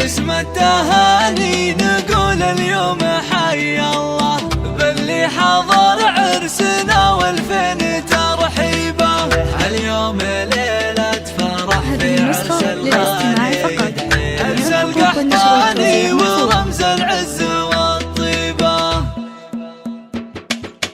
باسم التهاني نقول اليوم حي الله باللي حضر عرسنا والفين ترحيبه. اليوم ليلة فرح في عرس الغالي، عرس القحطاني ورمز العز والطيبة.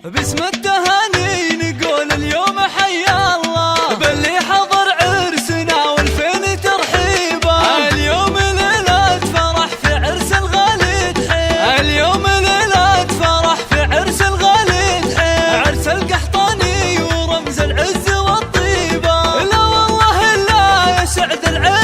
باسم التهاني نقول اليوم حي الله باللي حضر عرسنا والفين ترحيبه. اليوم ليلة فرح في عرس الغالي تحيب، اليوم ليلة فرح في عرس الغالي تحيب، عرس القحطاني ورمز العز والطيبة. لا والله لا يسعد العز